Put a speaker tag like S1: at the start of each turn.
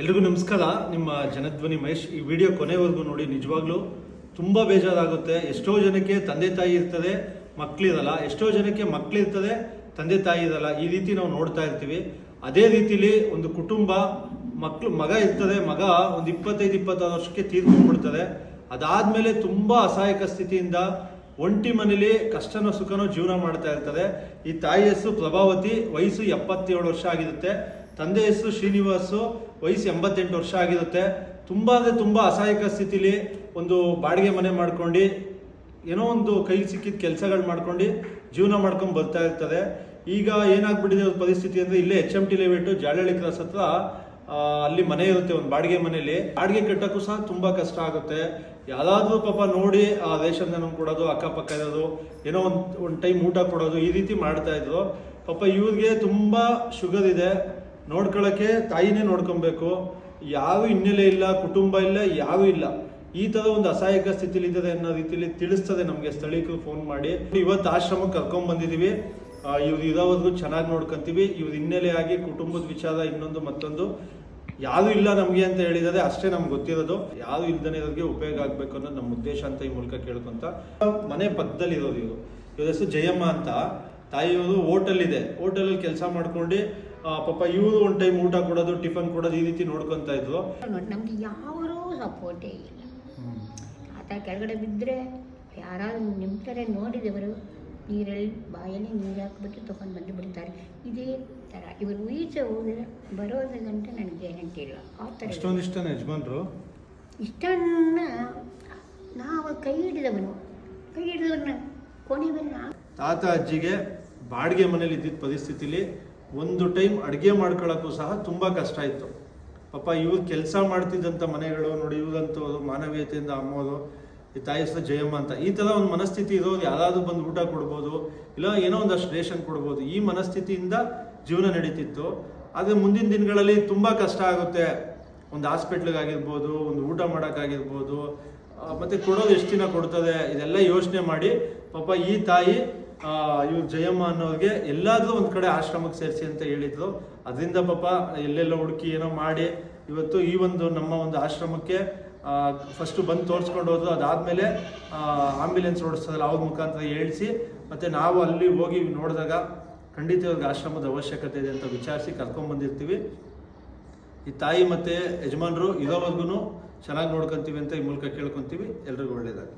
S1: ಎಲ್ರಿಗೂ ನಮಸ್ಕಾರ. ನಿಮ್ಮ ಜನಧ್ವನಿ ಮಹೇಶ್. ಈ ವಿಡಿಯೋ ಕೊನೆವರೆಗೂ ನೋಡಿ. ನಿಜವಾಗ್ಲೂ ತುಂಬ ಬೇಜಾರಾಗುತ್ತೆ. ಎಷ್ಟೋ ಜನಕ್ಕೆ ತಂದೆ ತಾಯಿ ಇರ್ತದೆ, ಮಕ್ಕಳಿರಲ್ಲ. ಎಷ್ಟೋ ಜನಕ್ಕೆ ಮಕ್ಕಳಿರ್ತದೆ, ತಂದೆ ತಾಯಿ ಇರಲ್ಲ. ಈ ರೀತಿ ನಾವು ನೋಡ್ತಾ ಇರ್ತೀವಿ. ಅದೇ ರೀತಿಲಿ ಒಂದು ಕುಟುಂಬ, ಮಗ ಇರ್ತದೆ, ಮಗ ಒಂದು 25-26 ವರ್ಷಕ್ಕೆ ತೀರ್ಕೊಂಡ್ಬಿಡ್ತದೆ. ಅದಾದ್ಮೇಲೆ ತುಂಬ ಅಸಹಾಯಕ ಸ್ಥಿತಿಯಿಂದ ಒಂಟಿ ಮನೇಲಿ ಕಷ್ಟನೋ ಸುಖನೋ ಜೀವನ ಮಾಡ್ತಾ ಇರ್ತದೆ. ಈ ತಾಯಿ ಹೆಸರು ಪ್ರಭಾವತಿ, ವಯಸ್ಸು 77 ವರ್ಷ ಆಗಿರುತ್ತೆ. ತಂದೆ ಹೆಸರು ಶ್ರೀನಿವಾಸು, ವಯಸ್ಸು 88 ವರ್ಷ ಆಗಿರುತ್ತೆ. ತುಂಬ ಅಂದರೆ ತುಂಬ ಅಸಹಾಯಕ ಸ್ಥಿತಿಲಿ ಒಂದು ಬಾಡಿಗೆ ಮನೆ ಮಾಡ್ಕೊಂಡು ಏನೋ ಒಂದು ಕೈಗೆ ಸಿಕ್ಕಿದ ಕೆಲಸಗಳು ಮಾಡ್ಕೊಂಡು ಜೀವನ ಮಾಡ್ಕೊಂಡು ಬರ್ತಾ ಇರ್ತದೆ. ಈಗ ಏನಾಗ್ಬಿಟ್ಟಿದೆ ಪರಿಸ್ಥಿತಿ ಅಂದರೆ, ಇಲ್ಲೇ HMT ಲೇಔಟ್ ಜಾಲಹಳ್ಳಿ ಕ್ರಾಸ್ ಹತ್ರ ಅಲ್ಲಿ ಮನೆ ಇರುತ್ತೆ, ಒಂದು ಬಾಡಿಗೆ ಮನೆಯಲ್ಲಿ. ಬಾಡಿಗೆ ಕಟ್ಟಕ್ಕೂ ಸಹ ತುಂಬ ಕಷ್ಟ ಆಗುತ್ತೆ. ಯಾರಾದ್ರೂ ಪಾಪ ನೋಡಿ ಆ ರೇಷನ್ ನಮ್ಗೆ ಕೊಡೋದು, ಅಕ್ಕಪಕ್ಕ ಇರೋದು, ಏನೋ ಒಂದು ಟೈಮ್ ಊಟ ಕೊಡೋದು, ಈ ರೀತಿ ಮಾಡ್ತಾ ಇದ್ರು. ಪಾಪ ಇವ್ರಿಗೆ ತುಂಬ ಶುಗರ್ ಇದೆ, ನೋಡ್ಕೊಳ್ಳೋಕ್ಕೆ ತಾಯಿನೇ ನೋಡ್ಕೊಬೇಕು. ಯಾರು ಹಿನ್ನೆಲೆ ಇಲ್ಲ, ಕುಟುಂಬ ಇಲ್ಲ, ಯಾರೂ ಇಲ್ಲ. ಈ ಥರ ಒಂದು ಅಸಹಾಯಕ ಸ್ಥಿತಿಲಿ ಇದ್ದಾರೆ ಅನ್ನೋ ರೀತಿಯಲ್ಲಿ ತಿಳಿಸ್ತದೆ ನಮಗೆ ಸ್ಥಳೀಕರು ಫೋನ್ ಮಾಡಿ. ಇವತ್ತು ಆಶ್ರಮಕ್ಕೆ ಕರ್ಕೊಂಡ್ ಬಂದಿದ್ದೀವಿ. ಇವ್ರು ಇರೋವರೆಗೂ ಚೆನ್ನಾಗಿ ನೋಡ್ಕೊಂತೀವಿ. ಇವ್ರ ಹಿನ್ನೆಲೆ ಆಗಿ ಕುಟುಂಬದ ವಿಚಾರ ಇನ್ನೊಂದು ಮತ್ತೊಂದು ಯಾರು ಇಲ್ಲ ನಮಗೆ ಅಂತ ಹೇಳಿದರೆ ಅಷ್ಟೇ ನಮ್ಗೆ ಗೊತ್ತಿರೋದು. ಯಾರು ಇಲ್ದನೇ ಇರೋರಿಗೆ ಉಪಯೋಗ ಆಗಬೇಕು ಅನ್ನೋದು ನಮ್ಮ ಉದ್ದೇಶ ಅಂತ ಈ ಮೂಲಕ ಕೇಳ್ಕೊಂತ. ಮನೆ ಪಕ್ಕದಲ್ಲಿ ಇರೋದು ಇವ್ರ ಹೆಸರು ಜಯಮ್ಮ ಅಂತ. ತಾಯಿಯವರು ಹೋಟೆಲ್ ಇದೆ, ಹೋಟೆಲಲ್ಲಿ ಕೆಲಸ ಮಾಡ್ಕೊಂಡು ಪಾಪ ಇವರು ಒಂದು ಟೈಮ್ ಊಟ ಕೊಡೋದು, ಟಿಫನ್ ಕೊಡೋದು, ಈ ರೀತಿ ನೋಡ್ಕೊಂತ ಇದ್ರು.
S2: ನಮ್ಗೆ ಯಾರೂ ಸಪೋರ್ಟೇ ಇಲ್ಲ. ಆತ ಕೆಳಗಡೆ ಬಿದ್ದರೆ ಯಾರಾದ್ರೂ ನಿಂತರೆ ನೋಡಿದವರು ನೀರಲ್ಲಿ ಬಾಯಲ್ಲಿ ನೀರು ಹಾಕ್ಬಿಟ್ಟು ತೊಗೊಂಡು ಬಂದು ಬಿಡ್ತಾರೆ. ಇದೇ ಥರ ಇವರು ಈಚೆ ಹೋದರೆ ಬರೋದ ಗಂಟೆ ನನಗೆ ಗ್ಯಾರಂಟಿ ಇಲ್ಲ. ಆ ಥರ
S1: ಇಷ್ಟ ಯಜಮಾನ್ರು
S2: ಇಷ್ಟನ್ನ ನಾವು ಕೈ ಹಿಡಿದವನ್ನ ಕೊನೆವನ್ನ.
S1: ತಾತ ಅಜ್ಜಿಗೆ ಬಾಡಿಗೆ ಮನೇಲಿ ಇದ್ದಿದ್ದ ಪರಿಸ್ಥಿತಿಲಿ ಒಂದು ಟೈಮ್ ಅಡುಗೆ ಮಾಡ್ಕೊಳ್ಳೋಕ್ಕೂ ಸಹ ತುಂಬ ಕಷ್ಟ ಇತ್ತು. ಪಾಪ ಇವ್ರು ಕೆಲಸ ಮಾಡ್ತಿದ್ದಂಥ ಮನೆಗಳು ನೋಡಿ, ಇವ್ರಂತೂ ಮಾನವೀಯತೆಯಿಂದ ಅಮ್ಮೋದು. ಈ ತಾಯಿ ಹೆಸರು ಜಯಮ್ಮ ಅಂತ. ಈ ಥರ ಒಂದು ಮನಸ್ಥಿತಿ ಇರೋದು, ಯಾರಾದ್ರೂ ಬಂದು ಊಟ ಕೊಡ್ಬೋದು, ಇಲ್ಲ ಏನೋ ಒಂದಷ್ಟು ರೇಷನ್ ಕೊಡ್ಬೋದು, ಈ ಮನಸ್ಥಿತಿಯಿಂದ ಜೀವನ ನಡೀತಿತ್ತು. ಆದರೆ ಮುಂದಿನ ದಿನಗಳಲ್ಲಿ ತುಂಬ ಕಷ್ಟ ಆಗುತ್ತೆ. ಒಂದು ಹಾಸ್ಪಿಟ್ಲಿಗಾಗಿರ್ಬೋದು, ಒಂದು ಊಟ ಮಾಡೋಕ್ಕಾಗಿರ್ಬೋದು, ಮತ್ತು ಕೊಡೋದು ಎಷ್ಟು ದಿನ ಕೊಡ್ತದೆ, ಇದೆಲ್ಲ ಯೋಚನೆ ಮಾಡಿ ಪಾಪ ಈ ತಾಯಿ ಇವ್ರು ಜಯಮ್ಮ ಅನ್ನೋರಿಗೆ ಎಲ್ಲಾದ್ರೂ ಒಂದು ಕಡೆ ಆಶ್ರಮಕ್ಕೆ ಸೇರಿಸಿ ಅಂತ ಹೇಳಿದ್ರು. ಅದರಿಂದ ಪಾಪ ಎಲ್ಲೆಲ್ಲ ಹುಡುಕಿ ಏನೋ ಮಾಡಿ ಇವತ್ತು ಈ ಒಂದು ನಮ್ಮ ಒಂದು ಆಶ್ರಮಕ್ಕೆ ಫಸ್ಟು ಬಂದು ತೋರಿಸ್ಕೊಂಡು ಹೋದ್ರು. ಅದಾದಮೇಲೆ ಆಂಬ್ಯುಲೆನ್ಸ್ ಓಡಿಸ್ತದಲ್ಲ ಅವ್ರ ಮುಖಾಂತರ ಹೇಳಿಸಿ, ಮತ್ತು ನಾವು ಅಲ್ಲಿ ಹೋಗಿ ನೋಡಿದಾಗ ಖಂಡಿತ ಇವ್ರಿಗೆ ಆಶ್ರಮದ ಅವಶ್ಯಕತೆ ಇದೆ ಅಂತ ವಿಚಾರಿಸಿ ಕರ್ಕೊಂಡ್ಬಂದಿರ್ತೀವಿ. ಈ ತಾಯಿ ಮತ್ತು ಯಜಮಾನರು ಇರೋವರೆಗೂ ಚೆನ್ನಾಗಿ ನೋಡ್ಕೊತೀವಿ ಅಂತ ಈ ಮೂಲಕ ಕೇಳ್ಕೊತೀವಿ. ಎಲ್ರಿಗೂ ಒಳ್ಳೆಯದಾಗಿ.